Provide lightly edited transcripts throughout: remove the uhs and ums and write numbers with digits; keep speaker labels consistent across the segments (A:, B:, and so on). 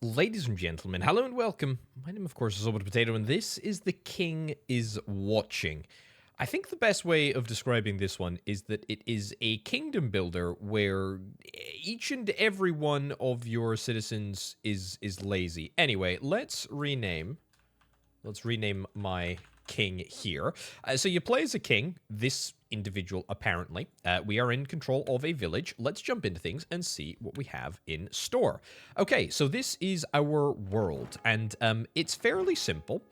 A: Ladies and gentlemen, hello and welcome. My name, of course, is Orbital Potato, and this is The King is Watching. I think the best way of describing this one is that it is a kingdom builder where each and every one of your citizens is lazy. Anyway, let's rename my king here. So you play as a king, this individual apparently. We are in control of a village. Let's jump into things and see what we have in store. Okay, so this is our world, and it's fairly simple.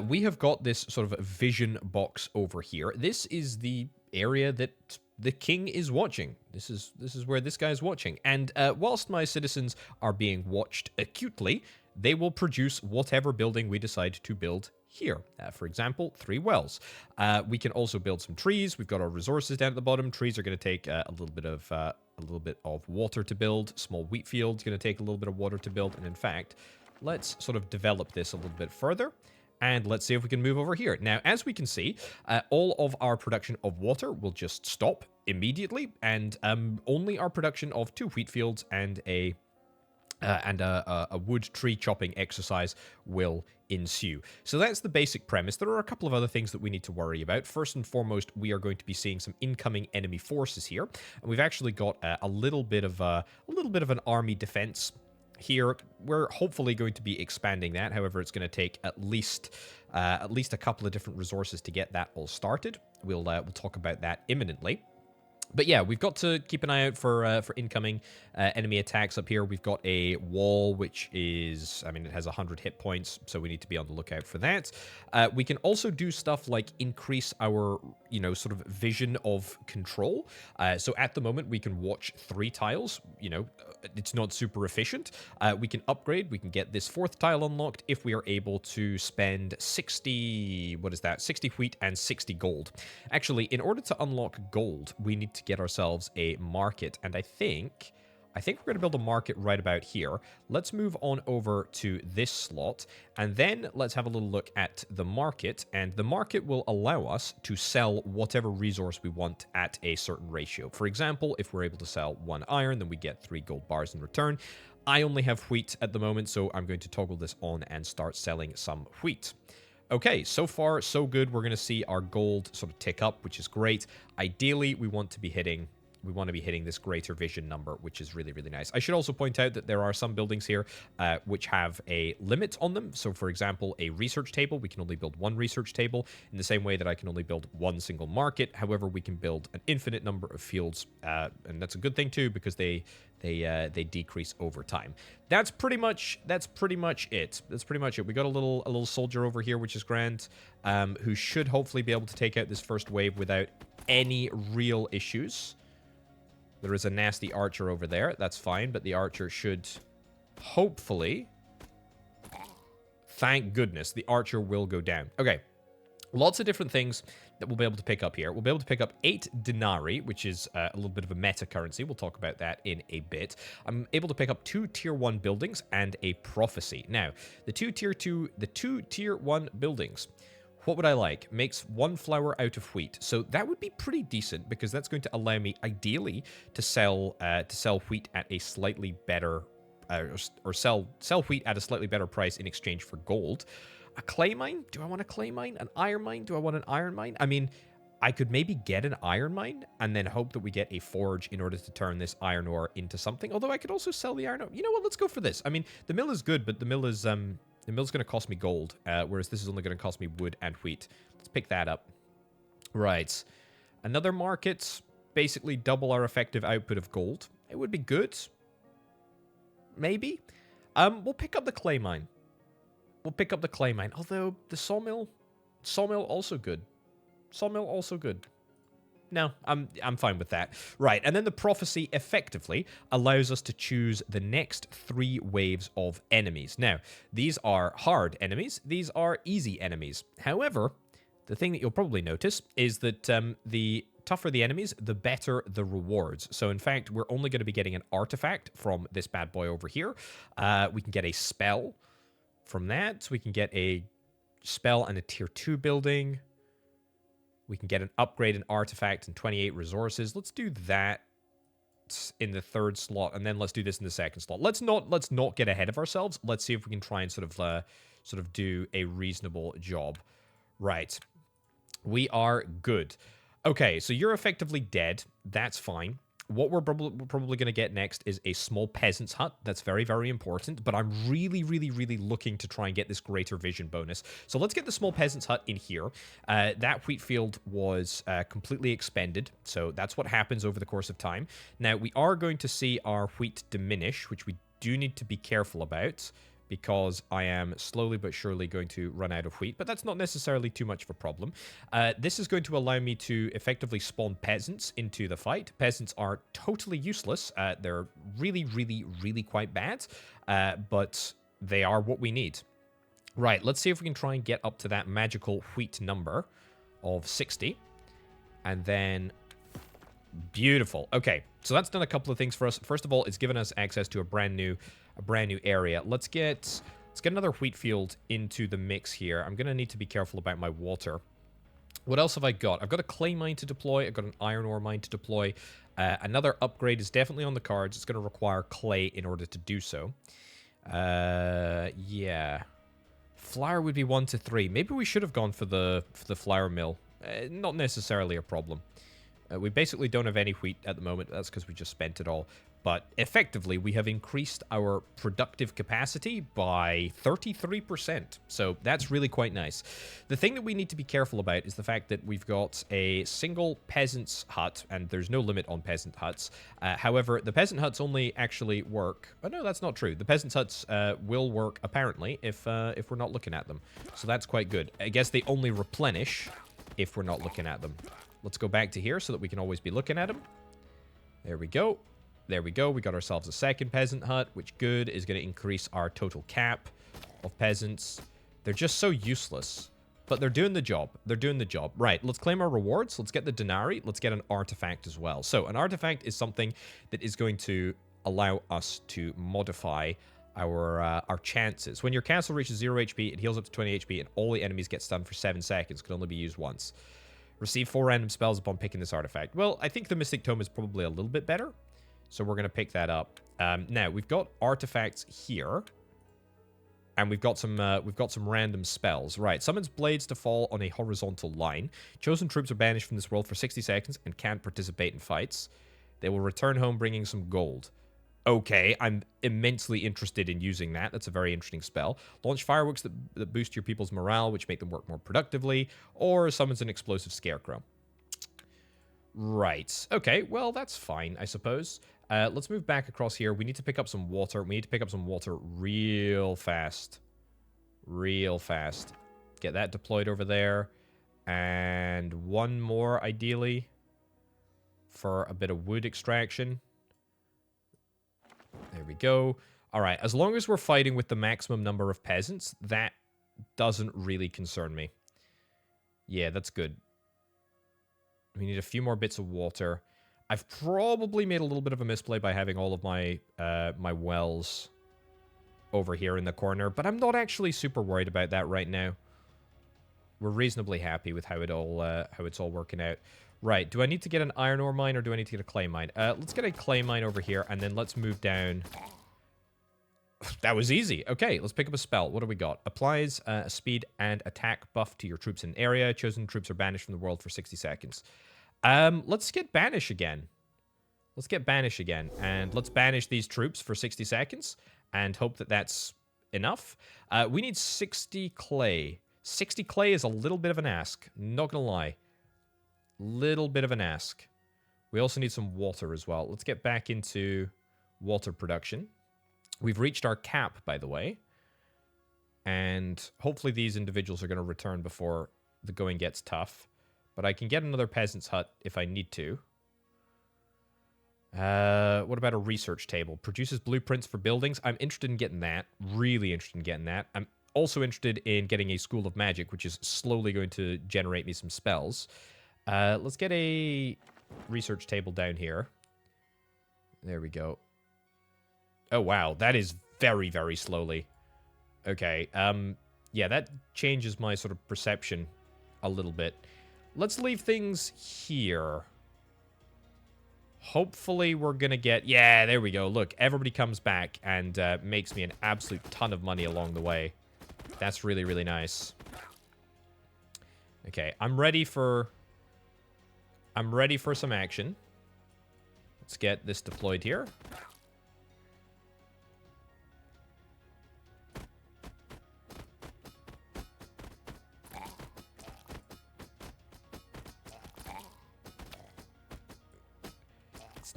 A: We have got this sort of vision box over here. This is the area that the king is watching. This is where this guy is watching. And whilst my citizens are being watched acutely, they will produce whatever building we decide to build here. For example, 3 wells. We can also build some trees. We've got our resources down at the bottom. Trees are going to take a little bit of water to build. Small wheat fields going to take a little bit of water to build. And in fact, let's sort of develop this a little bit further. And let's see if we can move over here. Now, as we can see, all of our production of water will just stop immediately, and only our production of 2 wheat fields and a wood tree chopping exercise will ensue. So that's the basic premise. There are a couple of other things that we need to worry about. First and foremost, we are going to be seeing some incoming enemy forces here, and we've actually got a little bit of an army defense here. We're hopefully going to be expanding that. However, it's going to take at least a couple of different resources to get that all started. We'll talk about that imminently. But yeah, we've got to keep an eye out for incoming enemy attacks up here. We've got a wall, which is, I mean, it has 100 hit points, so we need to be on the lookout for that. We can also do stuff like increase our, sort of vision of control. So at the moment, we can watch 3 tiles. It's not super efficient. We can upgrade. We can get this 4th tile unlocked if we are able to spend 60 wheat and 60 gold. Actually, in order to unlock gold, we need to get ourselves a market, and I think we're going to build a market right about here. Let's move on over to this slot, and then let's have a little look at the market, and the market will allow us to sell whatever resource we want at a certain ratio. For example, if we're able to sell 1 iron, then we get 3 gold bars in return. I only have wheat at the moment, so I'm going to toggle this on and start selling some wheat. Okay, so far, so good. We're going to see our gold sort of tick up, which is great. Ideally, we want to be hitting this greater vision number, which is really, really nice. I should also point out that there are some buildings here which have a limit on them. So, for example, a research table, we can only build 1 research table in the same way that I can only build 1 single market. However, we can build an infinite number of fields, and that's a good thing too, because they decrease over time. That's pretty much it. That's pretty much it. We got a little soldier over here, which is grand, who should hopefully be able to take out this first wave without any real issues. There is a nasty archer over there. That's fine, but the archer should hopefully... Thank goodness, the archer will go down. Okay, lots of different things that we'll be able to pick up here. We'll be able to pick up 8 denarii, which is a little bit of a meta currency. We'll talk about that in a bit. I'm able to pick up 2 tier 1 buildings and a prophecy. Now, the two tier 1 buildings, what would I like? Makes 1 flour out of wheat. So that would be pretty decent, because that's going to allow me, ideally, to sell wheat at a slightly better, or sell wheat at a slightly better price in exchange for gold. A clay mine? Do I want a clay mine? An iron mine? Do I want an iron mine? I mean, I could maybe get an iron mine and then hope that we get a forge in order to turn this iron ore into something. Although I could also sell the iron ore. You know what? Let's go for this. I mean, the mill is good, but the mill's going to cost me gold, whereas this is only going to cost me wood and wheat. Let's pick that up. Right. Another market, basically double our effective output of gold. It would be good. Maybe. We'll pick up the clay mine. Although the sawmill also good. No, I'm fine with that. Right, and then the prophecy effectively allows us to choose the next 3 waves of enemies. Now, these are hard enemies. These are easy enemies. However, the thing that you'll probably notice is that the tougher the enemies, the better the rewards. So, in fact, we're only going to be getting an artifact from this bad boy over here. We can get a spell from that. We can get a spell and a tier 2 building. We can get an upgrade, an artifact, and 28 resources. Let's do that. in the third slot, and then let's do this in the second slot. Let's not get ahead of ourselves. Let's see if we can try and sort of do a reasonable job. Right. We are good. Okay, so you're effectively dead. That's fine. What we're probably going to get next is a small peasant's hut. That's very, very important. But I'm really, really, really looking to try and get this greater vision bonus. So let's get the small peasant's hut in here. That wheat field was completely expended. So that's what happens over the course of time. Now, we are going to see our wheat diminish, which we do need to be careful about, because I am slowly but surely going to run out of wheat, but that's not necessarily too much of a problem. This is going to allow me to effectively spawn peasants into the fight. Peasants are totally useless. They're really, really, really quite bad, but they are what we need. Right, let's see if we can try and get up to that magical wheat number of 60. And then... Beautiful. Okay, so that's done a couple of things for us. First of all, it's given us access to a brand new area. Let's get another wheat field into the mix here. I'm going to need to be careful about my water. What else have I got? I've got a clay mine to deploy. I've got an iron ore mine to deploy. Another upgrade is definitely on the cards. It's going to require clay in order to do so. Yeah. Flour would be 1 to 3. Maybe we should have gone for the flour mill. Not necessarily a problem. We basically don't have any wheat at the moment. That's because we just spent it all. But effectively, we have increased our productive capacity by 33%. So that's really quite nice. The thing that we need to be careful about is the fact that we've got a single peasant's hut, and there's no limit on peasant huts. However, the peasant huts only actually work... Oh, no, that's not true. The peasant huts will work, apparently, if we're not looking at them. So that's quite good. I guess they only replenish if we're not looking at them. Let's go back to here so that we can always be looking at them. There we go. There we go. We got ourselves a second peasant hut, which good is going to increase our total cap of peasants. They're just so useless, but they're doing the job. They're doing the job. Right, let's claim our rewards. Let's get the denarii. Let's get an artifact as well. So an artifact is something that is going to allow us to modify our chances. When your castle reaches 0 HP, it heals up to 20 HP, and all the enemies get stunned for 7 seconds. Can only be used once. Receive 4 random spells upon picking this artifact. Well, I think the Mystic Tome is probably a little bit better, so we're going to pick that up. Now, we've got artifacts here, and we've got some random spells. Right, summons blades to fall on a horizontal line. Chosen troops are banished from this world for 60 seconds and can't participate in fights. They will return home bringing some gold. Okay, I'm immensely interested in using that. That's a very interesting spell. Launch fireworks that boost your people's morale, which make them work more productively, or summons an explosive scarecrow. Right. Okay, well, that's fine, I suppose. Let's move back across here. We need to pick up some water. We need to pick up some water real fast. Real fast. Get that deployed over there. And one more, ideally, for a bit of wood extraction. There we go. All right, as long as we're fighting with the maximum number of peasants, that doesn't really concern me. Yeah, that's good. We need a few more bits of water. I've probably made a little bit of a misplay by having all of my my wells over here in the corner, but I'm not actually super worried about that right now. We're reasonably happy with how it's all working out. Right, do I need to get an iron ore mine or do I need to get a clay mine? Let's get a clay mine over here, and then let's move down. That was easy. Okay, let's pick up a spell. What do we got? Applies a speed and attack buff to your troops in area. Chosen troops are banished from the world for 60 seconds. Let's get banish again. Let's get banish again, and let's banish these troops for 60 seconds, and hope that that's enough. We need 60 clay. 60 clay is a little bit of an ask, not gonna lie. Little bit of an ask. We also need some water as well. Let's get back into water production. We've reached our cap, by the way. And hopefully these individuals are going to return before the going gets tough. But I can get another peasant's hut if I need to. What about a research table? Produces blueprints for buildings. I'm interested in getting that. Really interested in getting that. I'm also interested in getting a school of magic, which is slowly going to generate me some spells. Let's get a research table down here. There we go. Oh, wow. That is very, very slowly. Okay. Yeah, that changes my sort of perception a little bit. Let's leave things here. Hopefully we're going to get... Yeah, there we go. Look, everybody comes back and makes me an absolute ton of money along the way. That's really, really nice. Okay, I'm ready for some action. Let's get this deployed here.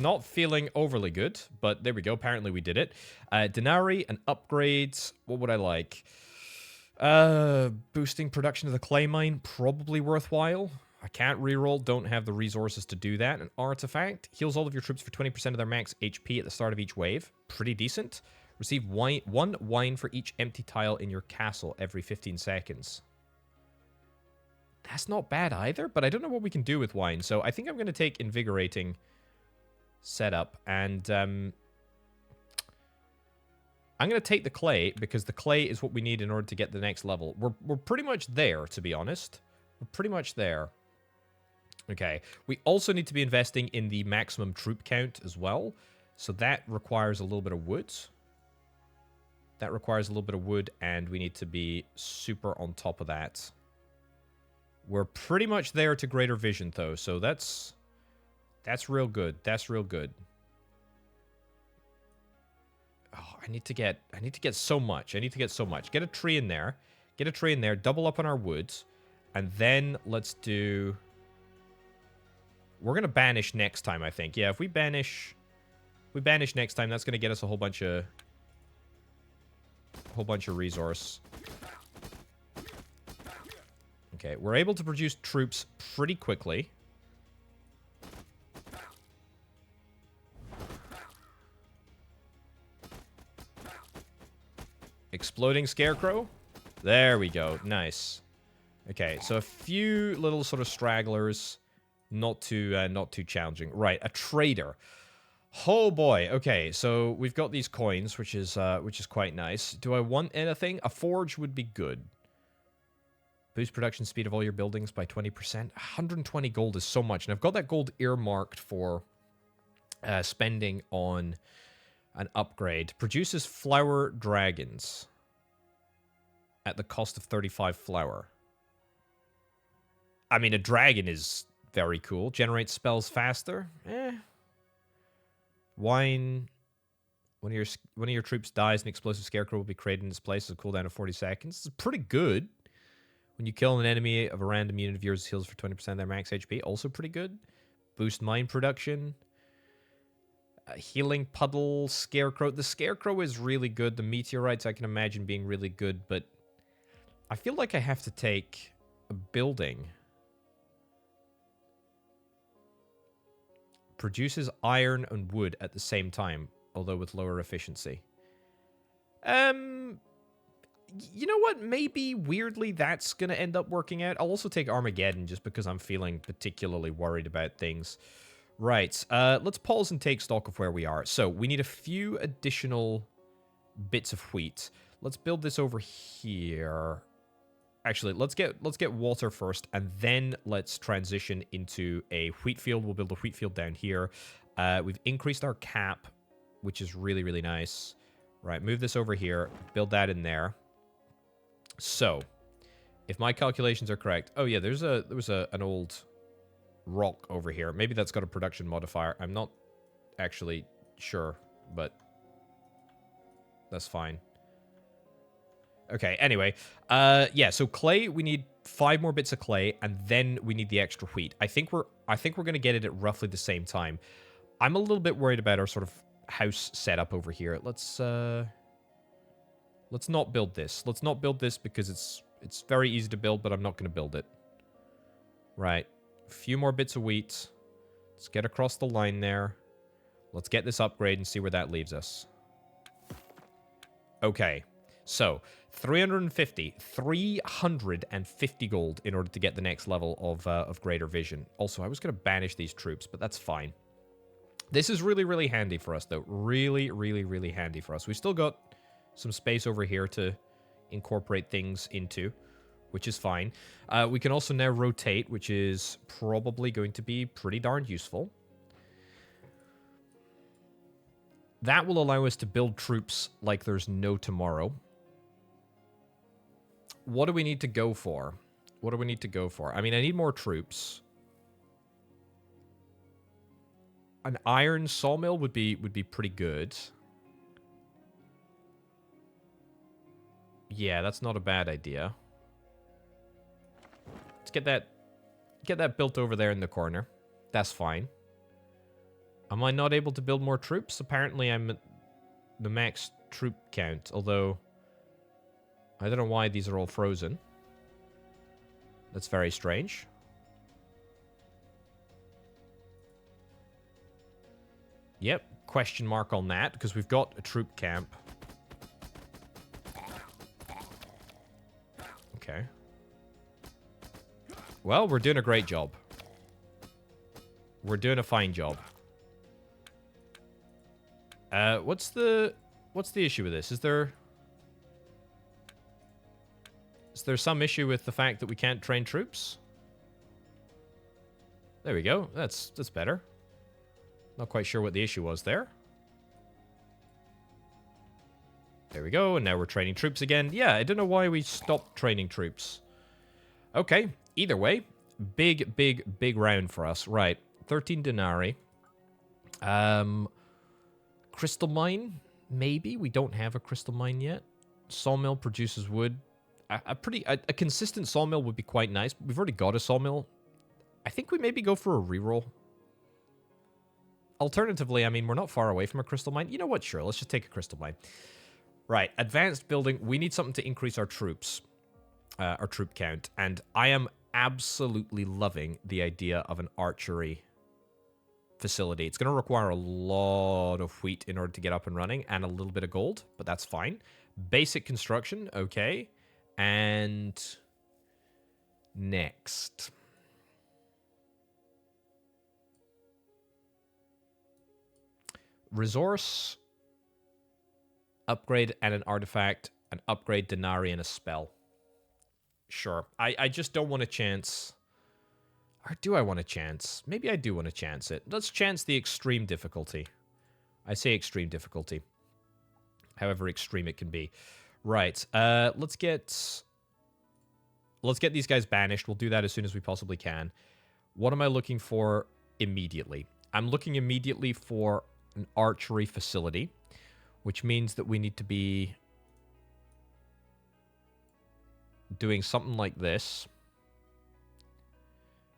A: Not feeling overly good, but there we go. Apparently we did it. Denarii and upgrades. What would I like? Boosting production of the clay mine. Probably worthwhile. I can't reroll. Don't have the resources to do that. An artifact. Heals all of your troops for 20% of their max HP at the start of each wave. Pretty decent. Receive one wine for each empty tile in your castle every 15 seconds. That's not bad either, but I don't know what we can do with wine. So I think I'm going to take invigorating setup, and I'm going to take the clay, because the clay is what we need in order to get the next level. We're pretty much there, to be honest. We're pretty much there. Okay. We also need to be investing in the maximum troop count as well, so that requires a little bit of wood. That requires a little bit of wood, and we need to be super on top of that. We're pretty much there to greater vision, though, so that's real good. That's real good. Oh, I need to get so much. I need to get so much. Get a tree in there. Get a tree in there. Double up on our woods. And then let's do... We're going to banish next time, I think. Yeah, if we banish next time, that's going to get us a whole bunch of resource. Okay, we're able to produce troops pretty quickly. Exploding scarecrow. There we go. Nice. Okay, so a few little sort of stragglers. Not too challenging. Right, a trader. Oh boy. Okay, so we've got these coins, which is quite nice. Do I want anything? A forge would be good. Boost production speed of all your buildings by 20%. 120 gold is so much, and I've got that gold earmarked for spending on an upgrade. Produces flower dragons at the cost of 35 flower. I mean, a dragon is very cool. Generates spells faster. Wine. When of your troops dies, an explosive scarecrow will be created in its place with a cooldown of 40 seconds. It's pretty good. When you kill an enemy of a random unit of yours, heals for 20% of their max HP. Also pretty good. Boost mine production. Healing puddle, scarecrow. The scarecrow is really good. The meteorites I can imagine being really good, but I feel like I have to take a building. Produces iron and wood at the same time, although with lower efficiency. You know what? Maybe, weirdly, that's going to end up working out. I'll also take Armageddon, just because I'm feeling particularly worried about things. Right, let's pause and take stock of where we are. So, we need a few additional bits of wheat. Let's build this over here. Actually, let's get water first, and then let's transition into a wheat field. We'll build a wheat field down here. We've increased our cap, which is really, really nice. Right, move this over here. Build that in there. So, if my calculations are correct... Oh, yeah, there was an old rock over here. Maybe that's got a production modifier. I'm not actually sure, but that's fine. Okay, anyway. Yeah, so clay, we need 5 more bits of clay, and then we need the extra wheat. I think we're going to get it at roughly the same time. I'm a little bit worried about our sort of house setup over here. Let's not build this. Let's not build this because it's very easy to build, but I'm not going to build it. Right. A few more bits of wheat. Let's get across the line there. Let's get this upgrade and see where that leaves us. Okay. So, 350 gold in order to get the next level of greater vision. Also, I was going to banish these troops, but that's fine. This is really, really handy for us, though. Really, really, really handy for us. We've still got some space over here to incorporate things into, which is fine. We can also now rotate, which is probably going to be pretty darn useful. That will allow us to build troops like there's no tomorrow. What do we need to go for? What do we need to go for? I mean, I need more troops. An iron sawmill would be pretty good. Yeah, that's not a bad idea. Let's get that built over there in the corner. That's fine. Am I not able to build more troops? Apparently I'm at the max troop count, although I don't know why these are all frozen. That's very strange. Yep, question mark on that, because we've got a troop camp. Okay. Well, we're doing a great job. We're doing a fine job. What's the issue with this? Is there some issue with the fact that we can't train troops? There we go. That's better. Not quite sure what the issue was there. There we go, and now we're training troops again. Yeah, I don't know why we stopped training troops. Okay, either way, big round for us. Right, 13 denarii. Crystal mine, maybe. We don't have a crystal mine yet. Sawmill produces wood. A consistent sawmill would be quite nice. We've already got a sawmill. I think we maybe go for a reroll. Alternatively, I mean, we're not far away from a crystal mine. You know what? Sure, let's just take a crystal mine. Right, advanced building. We need something to increase our troops, our troop count. And I am absolutely loving the idea of an archery facility. It's going to require a lot of wheat in order to get up and running and a little bit of gold, but that's fine. Basic construction, okay. And next. Resource, upgrade and an artifact, an upgrade, denarii, and a spell. Sure. I just don't want to chance. Or do I want to chance? Maybe I do want to chance it. Let's chance the extreme difficulty. I say extreme difficulty. However extreme it can be. Right. Let's get these guys banished. We'll do that as soon as we possibly can. What am I looking for immediately? I'm looking immediately for an archery facility, which means that we need to be doing something like this,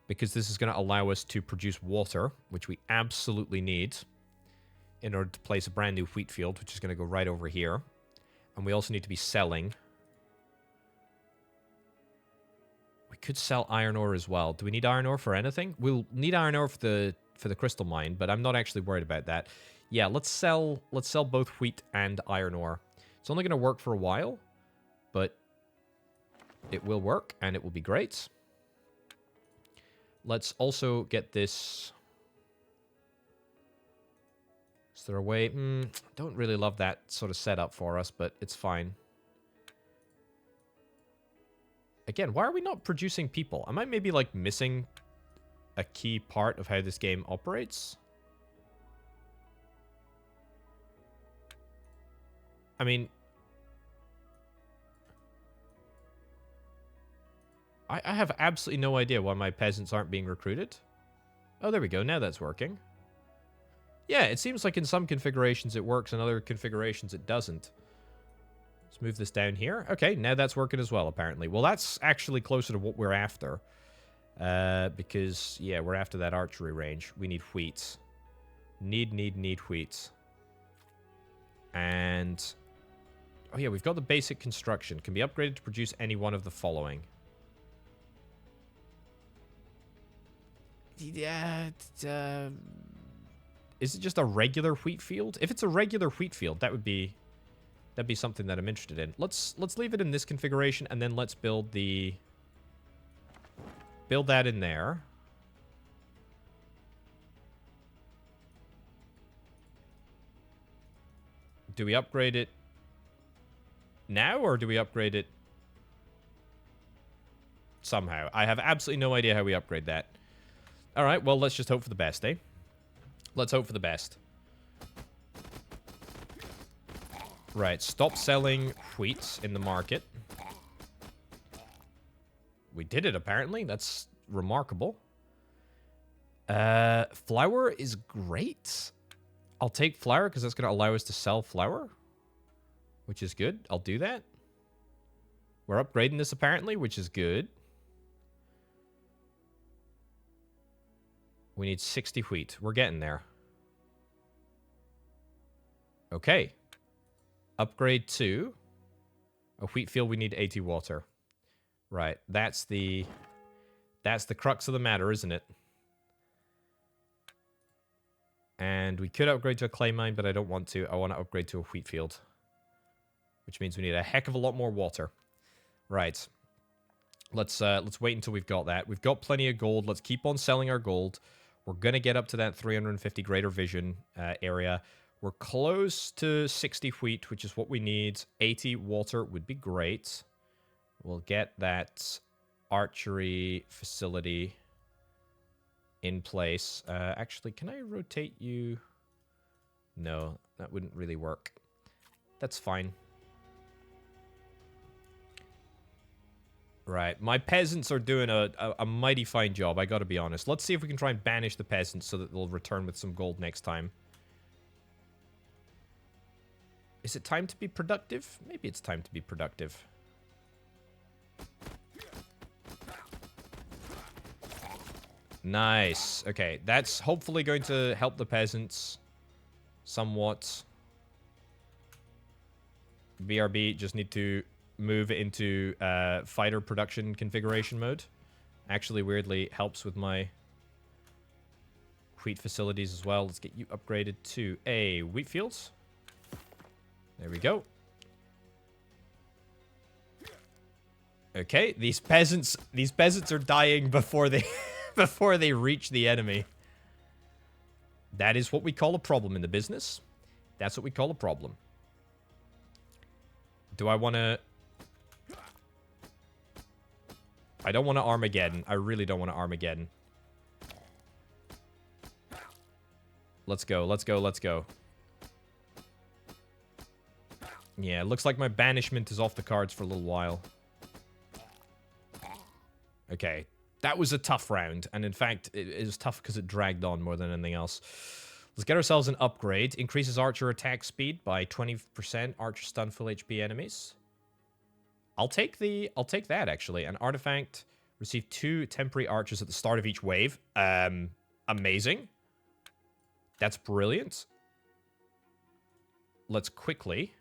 A: because this is going to allow us to produce water, which we absolutely need in order to place a brand new wheat field, which is going to go right over here. And we also need to be selling. We could sell iron ore as well. Do we need iron ore for anything? We'll need iron ore for the crystal mine, but I'm not actually worried about that. Yeah, let's sell both wheat and iron ore. It's only going to work for a while, but it will work and it will be great. Let's also get this. Is there a way? Don't really love that sort of setup for us, but it's fine. Again, why are we not producing people? Am I maybe like missing a key part of how this game operates? I mean, I have absolutely no idea why my peasants aren't being recruited. Oh, there we go. Now that's working. Yeah, it seems like in some configurations it works, in other configurations it doesn't. Let's move this down here. Okay, now that's working as well, apparently. Well, that's actually closer to what we're after. Because, yeah, we're after that archery range. We need wheat. Need wheat. And... oh, yeah, we've got the basic construction. Can be upgraded to produce any one of the following. Yeah, is it just a regular wheat field? If it's a regular wheat field, that'd be something that I'm interested in. Let's leave it in this configuration, and then let's build that in there. Do we upgrade it now, or do we upgrade it somehow? I have absolutely no idea how we upgrade that. All right, well, let's just hope for the best, eh? Let's hope for the best. Right, stop selling wheat in the market. We did it, apparently. That's remarkable. Flour is great. I'll take flour because that's going to allow us to sell flour, which is good. I'll do that. We're upgrading this, apparently, which is good. We need 60 wheat. We're getting there. Okay. Upgrade to a wheat field. We need 80 water. Right. That's the crux of the matter, isn't it? And we could upgrade to a clay mine, but I don't want to. I want to upgrade to a wheat field, which means we need a heck of a lot more water. Right. Let's wait until we've got that. We've got plenty of gold. Let's keep on selling our gold. We're going to get up to that 350 greater vision area. We're close to 60 wheat, which is what we need. 80 water would be great. We'll get that archery facility in place. Actually, can I rotate you? No, that wouldn't really work. That's fine. Right, my peasants are doing a mighty fine job, I gotta be honest. Let's see if we can try and banish the peasants so that they'll return with some gold next time. Is it time to be productive? Maybe it's time to be productive. Nice. Okay, that's hopefully going to help the peasants somewhat. BRB just need to move it into fighter production configuration mode. Actually, weirdly, helps with my wheat facilities as well. Let's get you upgraded to a wheat field. There we go. Okay, these peasants are dying before they before they reach the enemy. That is what we call a problem in the business. That's what we call a problem. Do I want to... I don't want to Armageddon. I really don't want to Armageddon. Let's go, let's go, let's go. Yeah, it looks like my banishment is off the cards for a little while. Okay, that was a tough round. And in fact, it was tough because it dragged on more than anything else. Let's get ourselves an upgrade. Increases archer attack speed by 20%. Archer stun full HP enemies. I'll take that, actually. An artifact. Receive 2 temporary archers at the start of each wave. Amazing. That's brilliant. Let's quickly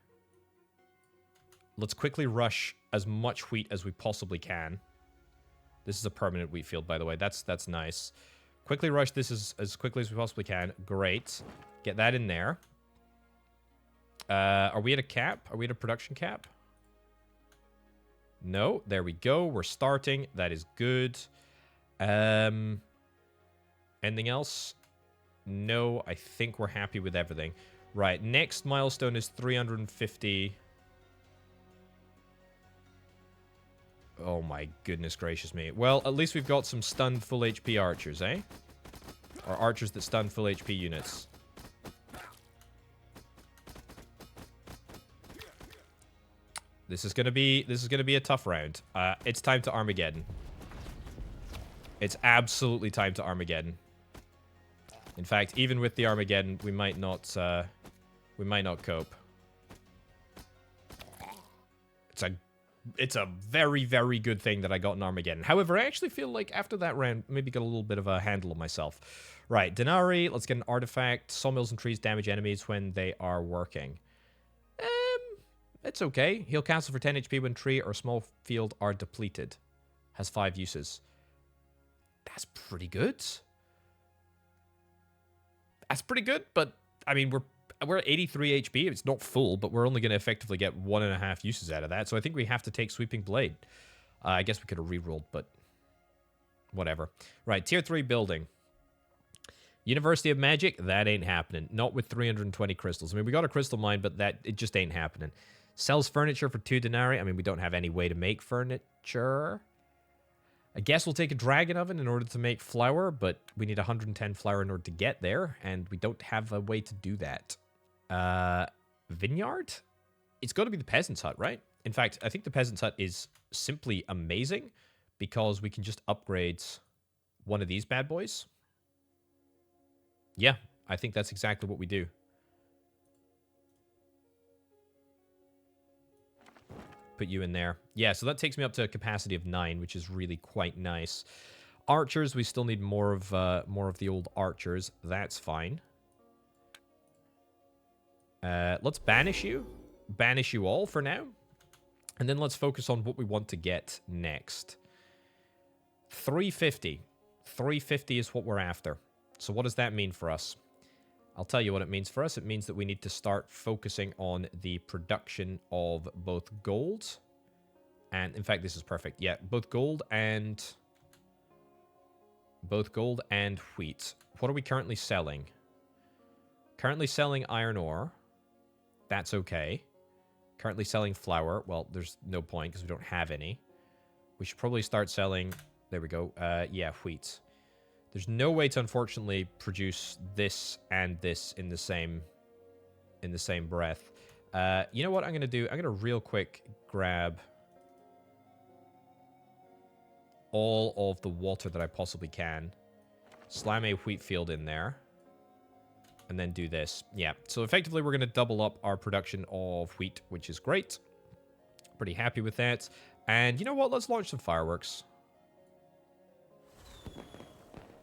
A: rush as much wheat as we possibly can. This is a permanent wheat field, by the way. That's nice. Quickly rush this as quickly as we possibly can. Great. Get that in there. Are we at a cap? Are we at a production cap? No. There we go. We're starting. That is good. Anything else? No. I think we're happy with everything. Right. Next milestone is 350... Oh my goodness gracious me. Well, at least we've got some stunned full HP archers, eh? Or archers that stun full HP units. This is gonna be a tough round. It's time to Armageddon. It's absolutely time to Armageddon. In fact, even with the Armageddon, we might not cope. It's a very, very good thing that I got an Armageddon. However, I actually feel like after that round, maybe got a little bit of a handle on myself. Right, Denari, let's get an artifact. Sawmills and trees damage enemies when they are working. It's okay. Heal castle for 10 HP when tree or small field are depleted. Has 5 uses. That's pretty good. That's pretty good, but, I mean, we're at 83 HP. It's not full, but we're only going to effectively get 1.5 uses out of that. So I think we have to take Sweeping Blade. I guess we could have rerolled, but whatever. Right, Tier 3 building. University of Magic, that ain't happening. Not with 320 crystals. I mean, we got a crystal mine, but it just ain't happening. Sells furniture for 2 denarii. I mean, we don't have any way to make furniture. I guess we'll take a dragon oven in order to make flour, but we need 110 flour in order to get there, and we don't have a way to do that. Vineyard? It's got to be the peasant's hut, right? In fact, I think the peasant's hut is simply amazing because we can just upgrade one of these bad boys. Yeah, I think that's exactly what we do. Put you in there. Yeah, so that takes me up to a capacity of 9, which is really quite nice. Archers, we still need more of the old archers. That's fine. Let's banish you. Banish you all for now. And then let's focus on what we want to get next. 350. 350 is what we're after. So what does that mean for us? I'll tell you what it means for us. It means that we need to start focusing on the production of both gold. And, in fact, this is perfect. Yeah, both gold and wheat. What are we currently selling? Currently selling iron ore. That's okay. Currently selling flour. Well, there's no point because we don't have any. We should probably start selling... There we go. Yeah, wheat. There's no way to, unfortunately, produce this and this in the same breath. You know what I'm going to do? I'm going to real quick grab all of the water that I possibly can. Slam a wheat field in there. And then do this. Yeah, so effectively we're going to double up our production of wheat, which is great. Pretty happy with that. And you know what? Let's launch some fireworks.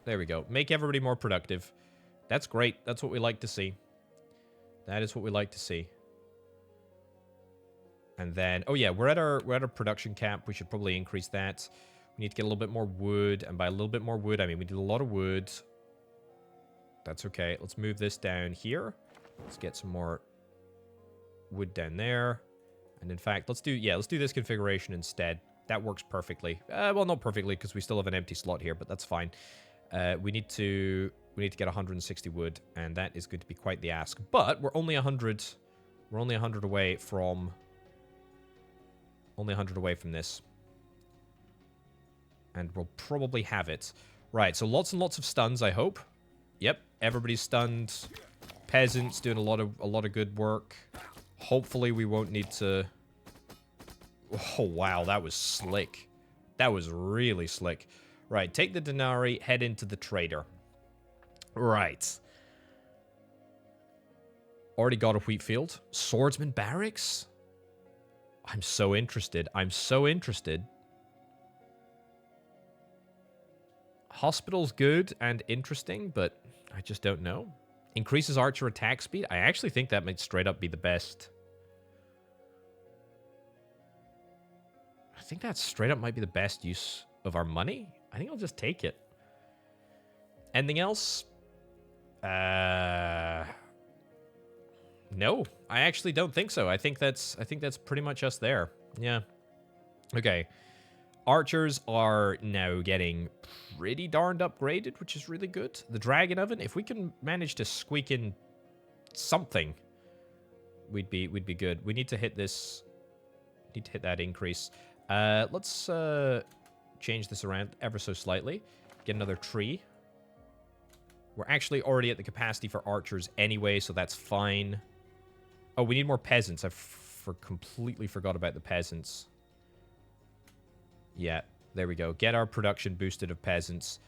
A: There we go. Make everybody more productive. That's great. That's what we like to see. That is what we like to see. And then, oh yeah, we're at our production cap. We should probably increase that. We need to get a little bit more wood. And by a little bit more wood, I mean we did a lot of wood. That's okay. Let's move this down here. Let's get some more wood down there. And in fact, let's do this configuration instead. That works perfectly. Well, not perfectly because we still have an empty slot here, but that's fine. We need to get 160 wood, and that is going to be quite the ask. But we're only 100. We're only 100 away from. Only 100 away from this. And we'll probably have it. Right, so lots and lots of stuns, I hope. Yep, everybody's stunned. Peasants doing a lot of good work. Hopefully we won't need to... Oh, wow, that was slick. That was really slick. Right, take the denarii, head into the trader. Right. Already got a wheat field. Swordsman barracks? I'm so interested. I'm so interested. Hospital's good and interesting, but I just don't know. Increases archer attack speed? I actually think that might straight up be the best. I think that straight up might be the best use of our money. I think I'll just take it. Anything else? No, I actually don't think so. I think that's pretty much us there. Yeah. Okay. Archers are now getting pretty darned upgraded, which is really good. The dragon oven, if we can manage to squeak in something, we'd be good. We need to hit this. Need to hit that increase. Let's change this around ever so slightly. Get another tree. We're actually already at the capacity for archers anyway, so that's fine. Oh, we need more peasants. I completely forgot about the peasants. Yeah, there we go. Get our production boosted of peasants.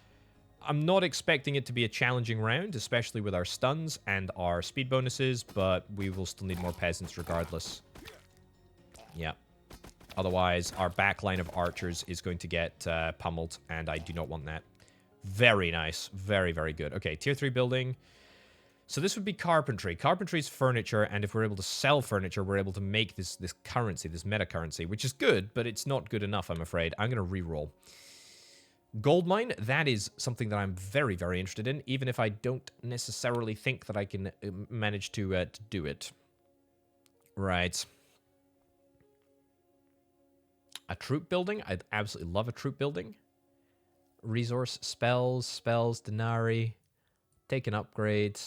A: I'm not expecting it to be a challenging round, especially with our stuns and our speed bonuses, but we will still need more peasants regardless. Yeah. Otherwise, our backline of archers is going to get pummeled, and I do not want that. Very nice. Very, very good. Okay, tier 3 building. So this would be carpentry. Carpentry is furniture, and if we're able to sell furniture, we're able to make this currency, this meta currency, which is good, but it's not good enough, I'm afraid. I'm going to reroll. Gold mine, that is something that I'm very, very interested in, even if I don't necessarily think that I can manage to do it. Right. A troop building? I'd absolutely love a troop building. Resource, spells, denarii. Take an upgrade.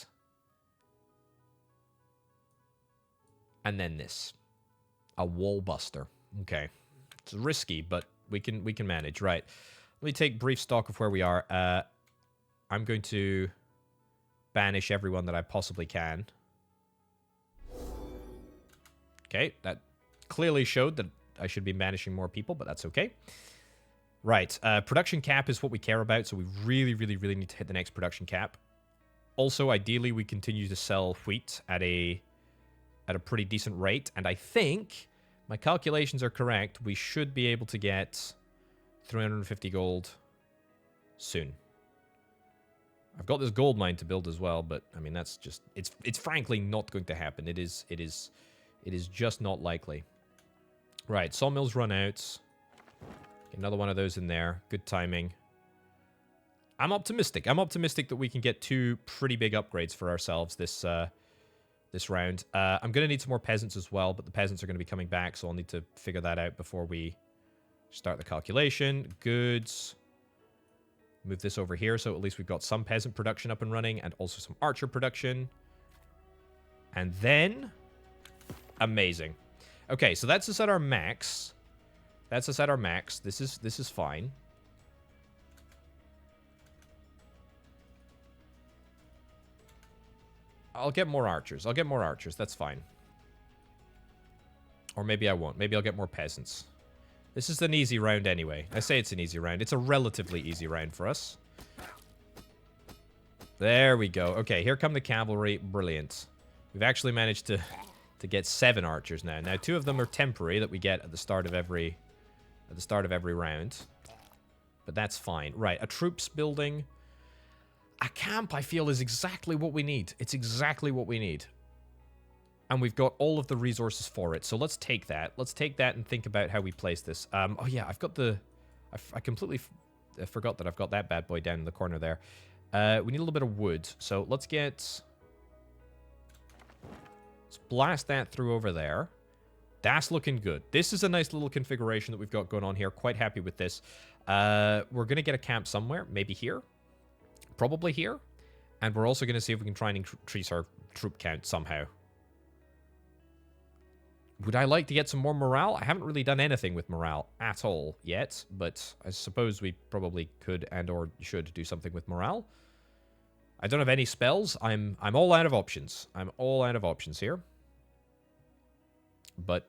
A: And then this. A wall buster. Okay. It's risky, but we can manage. Right. Let me take brief stock of where we are. I'm going to banish everyone that I possibly can. Okay, that clearly showed that I should be banishing more people, but that's okay. Right, production cap is what we care about, so we really, really, really need to hit the next production cap. Also, ideally, we continue to sell wheat at a pretty decent rate, and I think my calculations are correct. We should be able to get 350 gold soon. I've got this gold mine to build as well, but I mean that's just it's frankly not going to happen. It is just not likely. Right, sawmills run out. Get another one of those in there. Good timing. I'm optimistic. I'm optimistic that we can get 2 pretty big upgrades for ourselves this this round. I'm going to need some more peasants as well, but the peasants are going to be coming back, so I'll need to figure that out before we start the calculation. Goods. Move this over here, so at least we've got some peasant production up and running, and also some archer production. And then... amazing. Okay, so that's us at our max. That's us at our max. This is fine. I'll get more archers. I'll get more archers. That's fine. Or maybe I won't. Maybe I'll get more peasants. This is an easy round anyway. I say it's an easy round. It's a relatively easy round for us. There we go. Okay, here come the cavalry. Brilliant. We've actually managed to get 7 archers now. Now, 2 of them are temporary that we get at the start of every round. But that's fine. Right, a troops building. A camp, I feel, is exactly what we need. It's exactly what we need. And we've got all of the resources for it. So let's take that. Let's take that and think about how we place this. Oh, yeah, I've got the... I completely forgot that I've got that bad boy down in the corner there. We need a little bit of wood. So let's get... let's blast that through over there. That's looking good. This is a nice little configuration that we've got going on here. Quite happy with this. We're going to get a camp somewhere. Maybe here. Probably here. And we're also going to see if we can try and increase our troop count somehow. Would I like to get some more morale? I haven't really done anything with morale at all yet, but I suppose we probably could and or should do something with morale. I don't have any spells. I'm all out of options. I'm all out of options here. But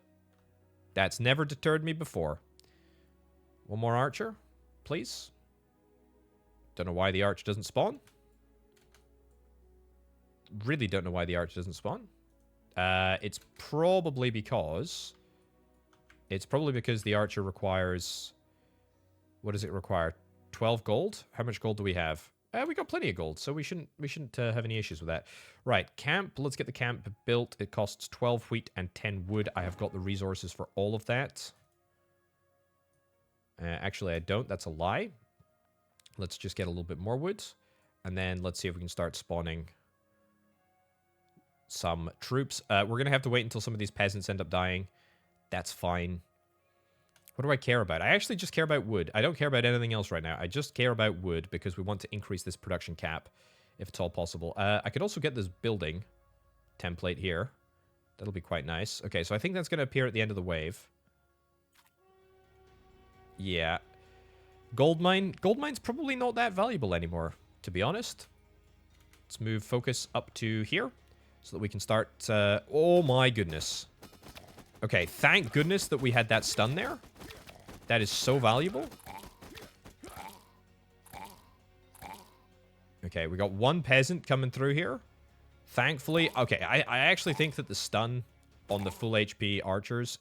A: that's never deterred me before. One more archer, please. Don't know why the arch doesn't spawn. Really don't know why the arch doesn't spawn. It's probably because the archer requires... what does it require? 12 gold? How much gold do we have? We got plenty of gold, so we shouldn't have any issues with that. Right, camp. Let's get the camp built. It costs 12 wheat and 10 wood. I have got the resources for all of that. Actually, I don't. That's a lie. Let's just get a little bit more wood. And then let's see if we can start spawning some troops. We're going to have to wait until some of these peasants end up dying. That's fine. What do I care about? I actually just care about wood. I don't care about anything else right now. I just care about wood because we want to increase this production cap if it's all possible. I could also get this building template here. That'll be quite nice. Okay, so I think that's going to appear at the end of the wave. Yeah. Gold mine. Gold mine's probably not that valuable anymore, to be honest. Let's move focus up to here so that we can start... oh my goodness. Okay, thank goodness that we had that stun there. That is so valuable. Okay, we got one peasant coming through here. Thankfully... okay, I actually think that the stun on the full HP archers,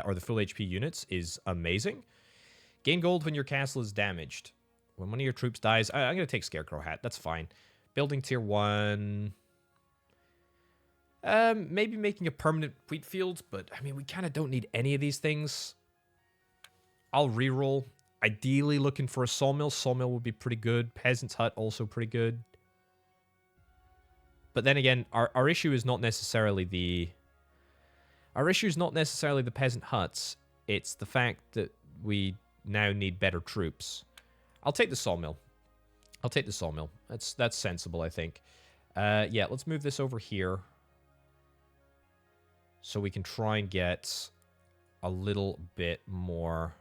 A: or the full HP units, is amazing. Gain gold when your castle is damaged. When one of your troops dies... I'm going to take Scarecrow Hat. That's fine. Building tier 1... maybe making a permanent wheat field, but, I mean, we kind of don't need any of these things. I'll reroll. Ideally looking for a sawmill. Sawmill would be pretty good. Peasant's hut, also pretty good. But then again, our issue is not necessarily the... our issue is not necessarily the peasant huts. It's the fact that we now need better troops. I'll take the sawmill. I'll take the sawmill. That's sensible, I think. Yeah, let's move this over here. So we can try and get a little bit more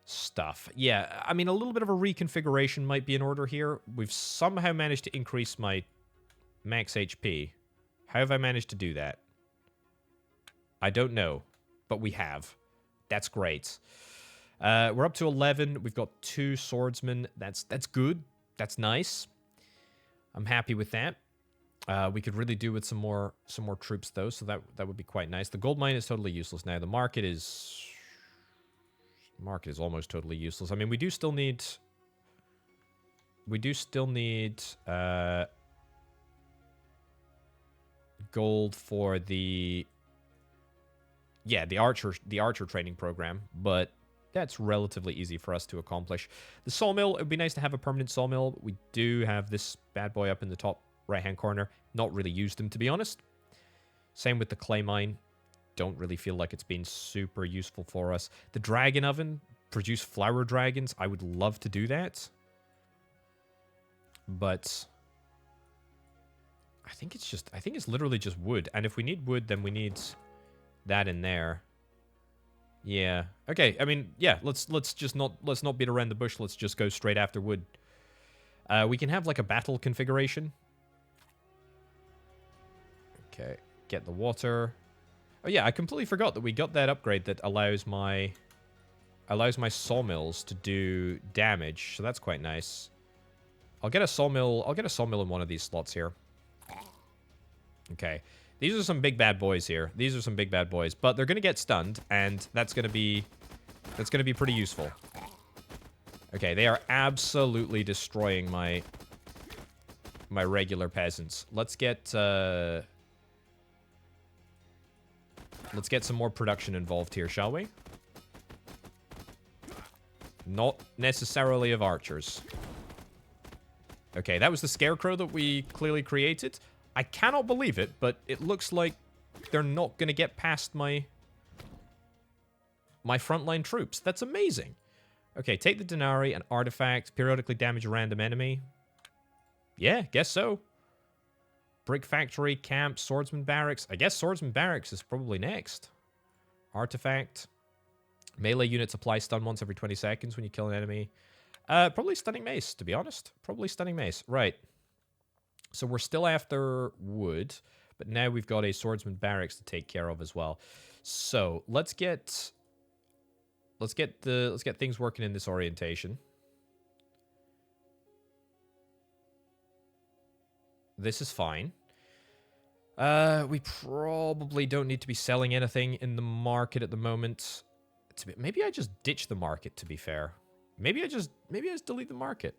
A: stuff. Yeah, I mean, a little bit of a reconfiguration might be in order here. We've somehow managed to increase my max HP. How have I managed to do that? I don't know, but we have. That's great. We're up to 11. We've got 2 swordsmen. That's good. That's nice. I'm happy with that. We could really do with some more troops though, so that would be quite nice. The gold mine is totally useless now. The market is almost totally useless. I mean, we do still need gold for the archer training program, but that's relatively easy for us to accomplish. The sawmill, it would be nice to have a permanent sawmill. We do have this bad boy up in the top right-hand corner. Not really used them, to be honest. Same with the clay mine. Don't really feel like it's been super useful for us. The dragon oven, produce flower dragons. I would love to do that. But I think it's literally just wood. And if we need wood, then we need that in there. Yeah. Okay, I mean, yeah, let's not beat around the bush. Let's just go straight after wood. We can have like a battle configuration. Okay, get the water. Oh yeah, I completely forgot that we got that upgrade that allows my sawmills to do damage. So that's quite nice. I'll get a sawmill in one of these slots here. Okay. These are some big bad boys here. These are some big bad boys, but they're going to get stunned, and that's going to be pretty useful. Okay, they are absolutely destroying my regular peasants. Let's get some more production involved here, shall we? Not necessarily of archers. Okay, that was the scarecrow that we clearly created. I cannot believe it, but it looks like they're not going to get past my frontline troops. That's amazing. Okay, take the denarii, an artifact, periodically damage a random enemy. Yeah, guess so. Brick factory, camp, swordsman barracks. I guess swordsman barracks is probably next. Artifact. Melee units apply stun once every 20 seconds when you kill an enemy. Probably stunning mace, to be honest. Probably stunning mace. Right. So we're still after wood, but now we've got a swordsman barracks to take care of as well. So let's get things working in this orientation. This is fine. We probably don't need to be selling anything in the market at the moment. Maybe I just ditch the market, to be fair. Maybe I just delete the market.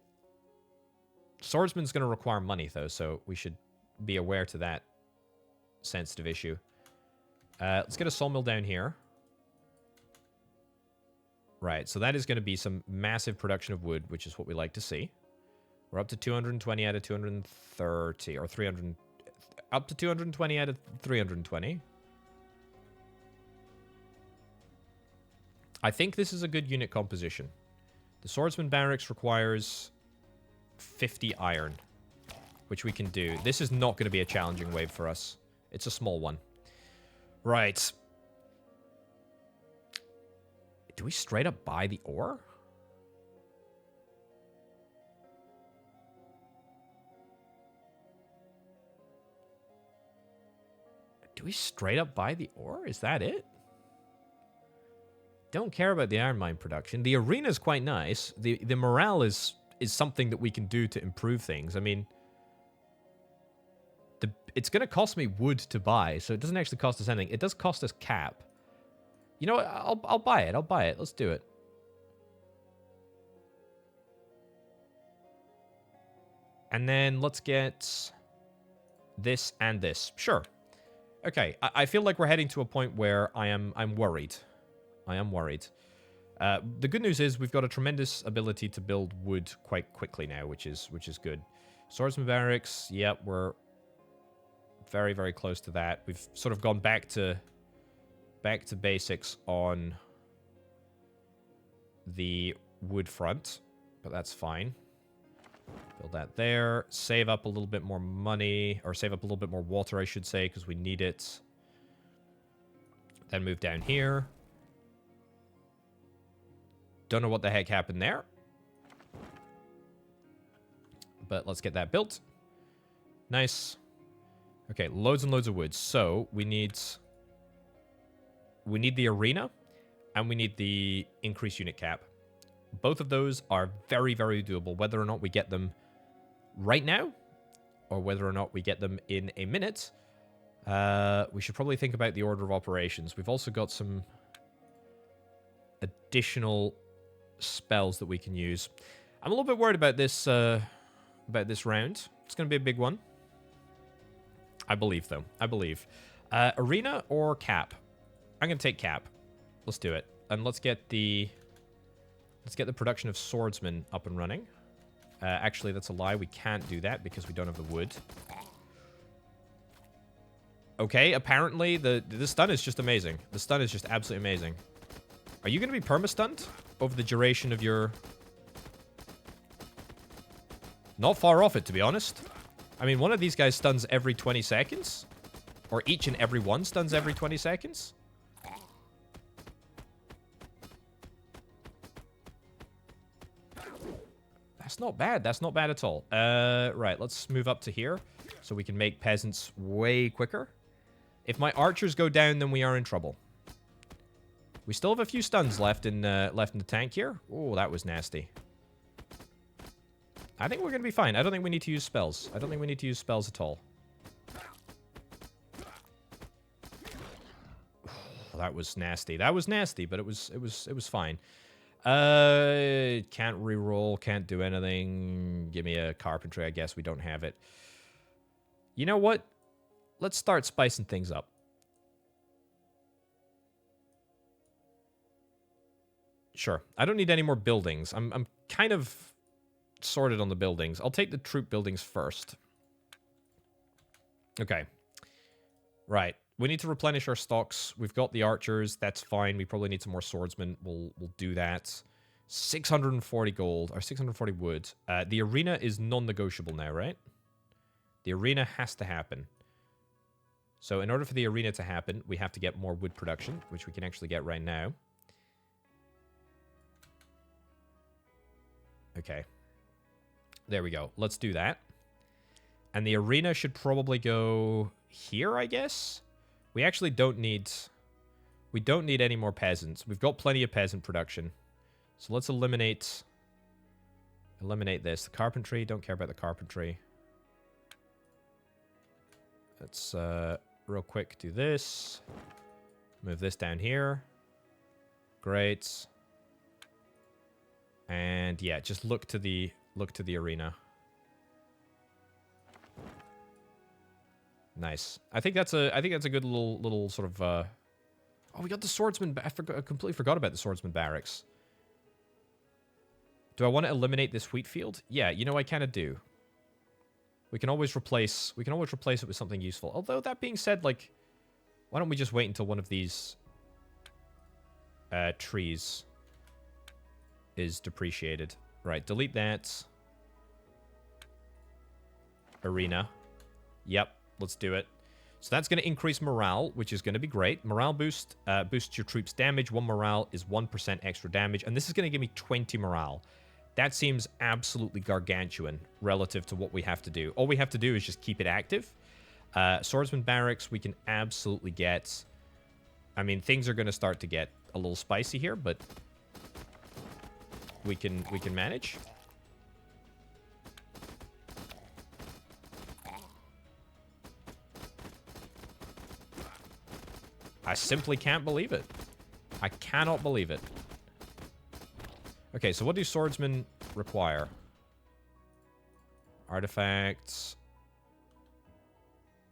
A: Swordsman's going to require money, though, so we should be aware to that sensitive issue. Let's get a sawmill down here. Right, so that is going to be some massive production of wood, which is what we like to see. We're up to 220 out of 230, or 300... Up to 220 out of 320. I think this is a good unit composition. The swordsman barracks requires 50 iron, which we can do. This is not going to be a challenging wave for us. It's a small one. Right. Do we straight up buy the ore? Do we straight up buy the ore? Is that it? Don't care about the iron mine production. The arena is quite nice. The morale is something that we can do to improve things. I mean, it's going to cost me wood to buy, so it doesn't actually cost us anything. It does cost us cap. You know what? I'll buy it. I'll buy it. Let's do it. And then let's get this and this. Sure. Okay. I feel like we're heading to a point where I'm worried. I am worried. The good news is we've got a tremendous ability to build wood quite quickly now, which is good. Swordsman barracks, yep, we're very, very close to that. We've sort of gone back to basics on the wood front, but that's fine. Build that there. Save up a little bit more money, or save up a little bit more water, I should say, because we need it. Then move down here. Don't know what the heck happened there. But let's get that built. Nice. Okay, loads and loads of wood. So, we need We need the arena, and we need the increased unit cap. Both of those are very, very doable, whether or not we get them right now, or whether or not we get them in a minute. We should probably think about the order of operations. We've also got some additional spells that we can use. I'm a little bit worried about this round. It's going to be a big one. I believe, though. I believe. Arena or cap? I'm going to take cap. Let's do it. And let's get the production of swordsmen up and running. Actually, that's a lie. We can't do that because we don't have the wood. Okay, apparently the stun is just amazing. The stun is just absolutely amazing. Are you going to be perma-stunned over the duration of your... Not far off it, to be honest. I mean, one of these guys stuns every 20 seconds. Or each and every one stuns every 20 seconds. That's not bad. That's not bad at all. Right, let's move up to here so we can make peasants way quicker. If my archers go down, then we are in trouble. We still have a few stuns left in the tank here. Oh, that was nasty. I think we're going to be fine. I don't think we need to use spells. I don't think we need to use spells at all. Oh, that was nasty. That was nasty, but it was fine. Can't reroll, can't do anything. Give me a carpentry. I guess we don't have it. You know what? Let's start spicing things up. Sure. I don't need any more buildings. I'm kind of sorted on the buildings. I'll take the troop buildings first. Okay. Right. We need to replenish our stocks. We've got the archers. That's fine. We probably need some more swordsmen. We'll do that. 640 gold, or 640 wood. The arena is non-negotiable now, right? The arena has to happen. So in order for the arena to happen, we have to get more wood production, which we can actually get right now. Okay. There we go. Let's do that. And the arena should probably go here, I guess? We actually don't need... We don't need any more peasants. We've got plenty of peasant production. So let's eliminate... Eliminate this. The carpentry. Don't care about the carpentry. Let's, real quick, do this. Move this down here. Great. And yeah, just look to the arena. Nice. I think that's a good little sort of oh, we got the swordsman. I completely forgot about the swordsman barracks. Do I want to eliminate this wheat field? Yeah, you know I kind of do. We can always replace it with something useful. Although that being said, like, why don't we just wait until one of these trees is depreciated? Right, delete that. Arena. Yep, let's do it. So that's going to increase morale, which is going to be great. Morale boost boosts your troops' damage. 1 morale is 1% extra damage. And this is going to give me 20 morale. That seems absolutely gargantuan relative to what we have to do. All we have to do is just keep it active. Swordsman barracks, we can absolutely get... I mean, things are going to start to get a little spicy here, but we can manage. I simply can't believe it. I cannot believe it. Okay, so what do swordsmen require? Artifacts.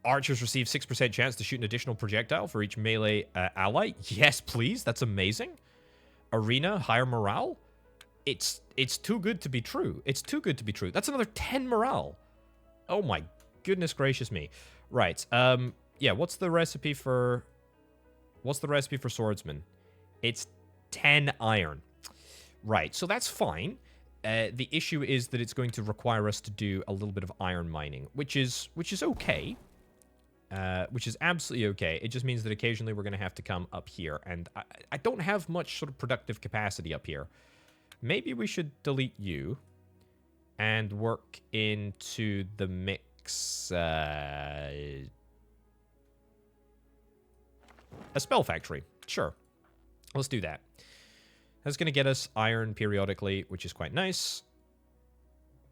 A: Archers receive 6% chance to shoot an additional projectile for each melee ally. Yes, please. That's amazing. Arena, higher morale. It's too good to be true. It's too good to be true. That's another 10 morale. Oh my goodness gracious me. Right. Yeah, what's the recipe for swordsmen? It's 10 iron. Right, so that's fine. The issue is that it's going to require us to do a little bit of iron mining, which is okay. Which is absolutely okay. It just means that occasionally we're going to have to come up here, and I don't have much sort of productive capacity up here. Maybe we should delete you and work into the mix a spell factory. Sure. Let's do that. That's going to get us iron periodically, which is quite nice.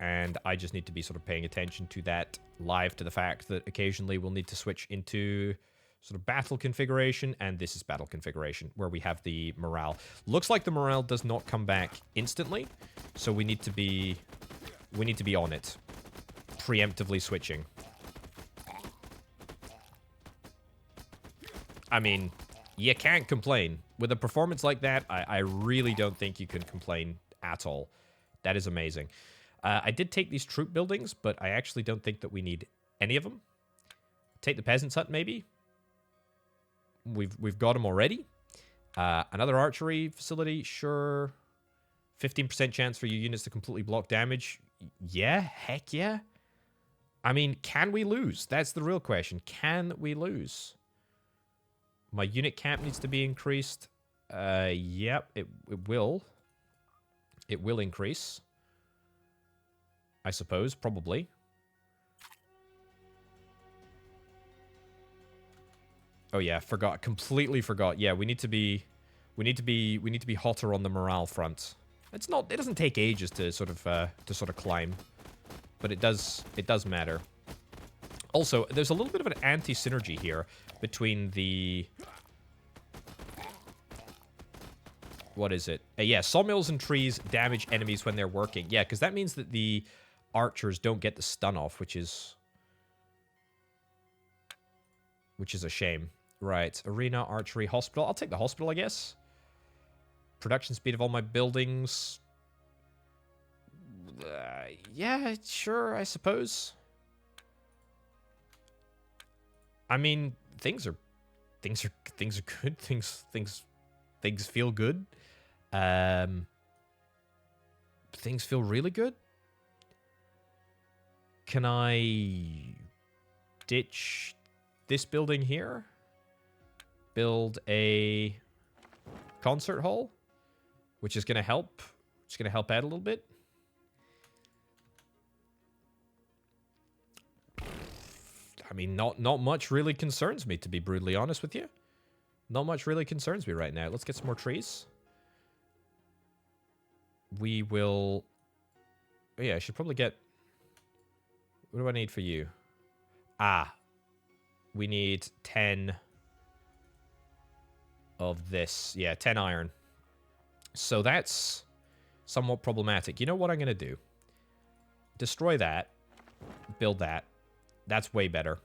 A: And I just need to be sort of paying attention to that, live to the fact that occasionally we'll need to switch into sort of battle configuration, and this is battle configuration, where we have the morale. Looks like the morale does not come back instantly, so we need to be on it. Preemptively switching. I mean, you can't complain. With a performance like that, I really don't think you can complain at all. That is amazing. I did take these troop buildings, but I actually don't think that we need any of them. Take the peasants' hut, maybe. We've got them already. Another archery facility, sure. 15% chance for your units to completely block damage. Yeah, heck yeah. I mean, can we lose? That's the real question. Can we lose? My unit camp needs to be increased. Yep, it will. It will increase. I suppose, probably. Oh yeah, forgot. Completely forgot. Yeah, we need to be hotter on the morale front. It doesn't take ages to sort of climb, but it does matter. Also, there's a little bit of an anti-synergy here between the... What is it? Yeah, sawmills and trees damage enemies when they're working. Yeah, because that means that the archers don't get the stun off, which is a shame. Right, arena, archery, hospital. I'll take the hospital, I guess. Production speed of all my buildings. Yeah, sure, I suppose. I mean, things are good. Things feel good. Things feel really good. Can I ditch this building here? Build a concert hall, which is going to help. It's going to help out a little bit. I mean, not much really concerns me, to be brutally honest with you. Not much really concerns me right now. Let's get some more trees. We will... Oh yeah, I should probably get... What do I need for you? Ah. We need 10 of this. Yeah, 10 iron. So that's somewhat problematic. You know what I'm going to do? Destroy that. Build that. That's way better.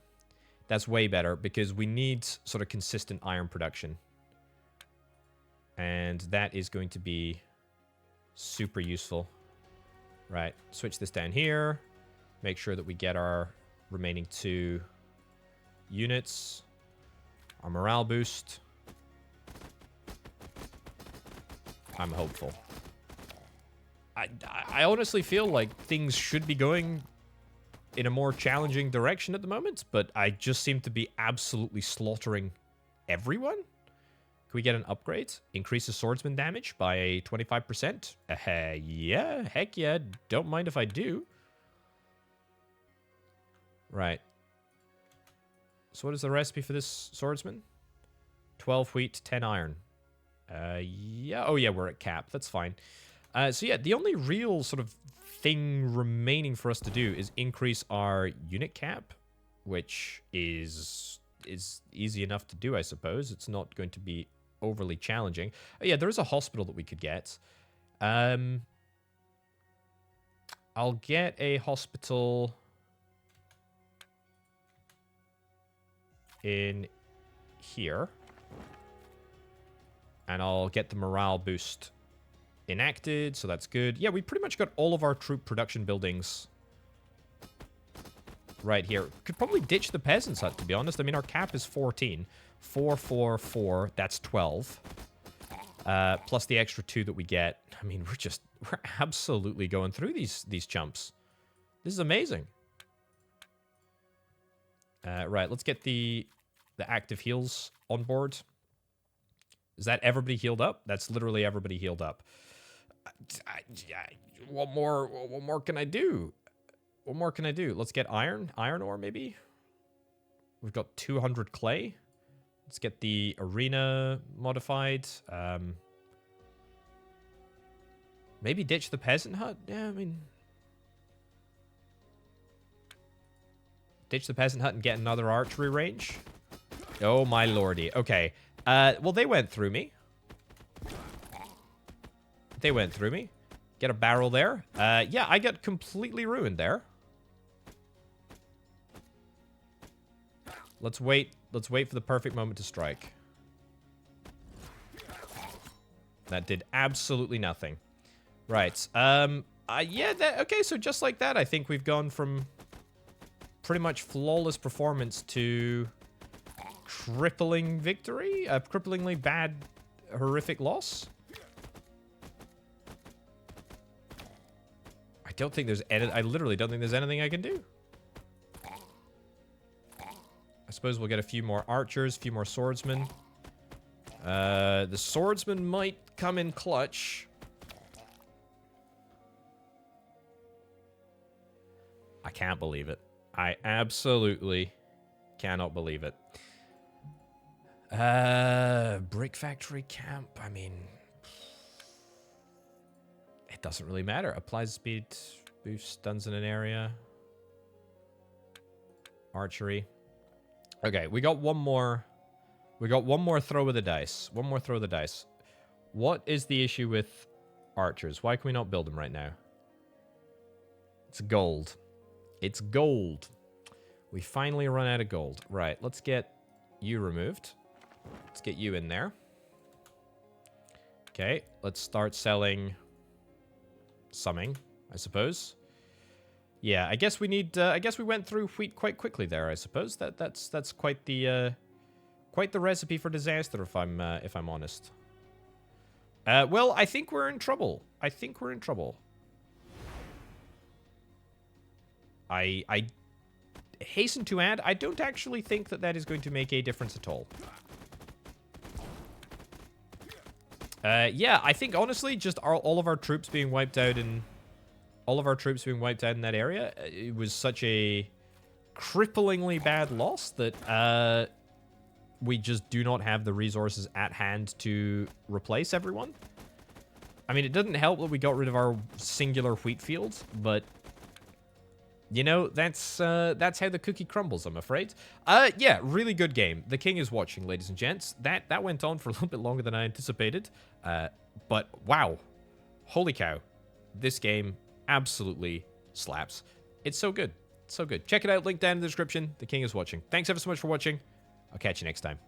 A: That's way better because we need sort of consistent iron production. And that is going to be super useful. Right, switch this down here. Make sure that we get our remaining 2 units. Our morale boost. I'm hopeful. I honestly feel like things should be going in a more challenging direction at the moment, but I just seem to be absolutely slaughtering everyone. Can we get an upgrade? Increases swordsman damage by 25%? Yeah, heck yeah. Don't mind if I do. Right. So what is the recipe for this swordsman? 12 wheat, 10 iron. Yeah. Oh yeah, we're at cap. That's fine. So yeah, the only real sort of thing remaining for us to do is increase our unit cap, which is easy enough to do, I suppose. It's not going to be overly challenging. Oh, yeah, there is a hospital that we could get. I'll get a hospital in here. And I'll get the morale boost enacted, so that's good. Yeah, we pretty much got all of our troop production buildings right here. Could probably ditch the peasants hut, to be honest. I mean, our cap is 14. 4, 4, 4, that's 12. Plus the extra 2 that we get. I mean, we're absolutely going through these chumps. This is amazing. Right, let's get the active heals on board. Is that everybody healed up? That's literally everybody healed up. What more can I do? What more can I do? Let's get iron ore, maybe. We've got 200 clay. Let's get the arena modified. Maybe ditch the peasant hut? Yeah, I mean... Ditch the peasant hut and get another archery range? Oh, my lordy. Okay. Well, they went through me. They went through me. Get a barrel there. Yeah, I got completely ruined there. Let's wait. Let's wait for the perfect moment to strike. That did absolutely nothing. Right. Yeah, okay, so just like that, I think we've gone from pretty much flawless performance to crippling victory? A cripplingly bad, horrific loss? I don't think there's any... I literally don't think there's anything I can do. I suppose we'll get a few more archers, a few more swordsmen. The swordsman might come in clutch. I can't believe it. I absolutely cannot believe it. Brick factory camp. I mean, it doesn't really matter. Applies speed, boost stuns in an area. Archery. Okay, we got one more. We got one more throw of the dice. One more throw of the dice. What is the issue with archers? Why can we not build them right now? It's gold. It's gold. We finally run out of gold. Right, let's get you removed. Let's get you in there. Okay, let's start selling summing, I suppose. Yeah, I guess we need. I guess we went through wheat quite quickly there. I suppose that's quite the recipe for disaster, if I'm honest. Well, I think we're in trouble. I think we're in trouble. I hasten to add, I don't actually think that is going to make a difference at all. Yeah, I think honestly, just all of our troops being wiped out in that area, it was such a cripplingly bad loss that we just do not have the resources at hand to replace everyone. I mean, it doesn't help that we got rid of our singular wheat fields, but you know, that's how the cookie crumbles, I'm afraid. Yeah, really good game. The king is watching, ladies and gents. That went on for a little bit longer than I anticipated. But wow. Holy cow. This game absolutely slaps. It's so good. It's so good. Check it out. Link down in the description. The king is watching. Thanks ever so much for watching. I'll catch you next time.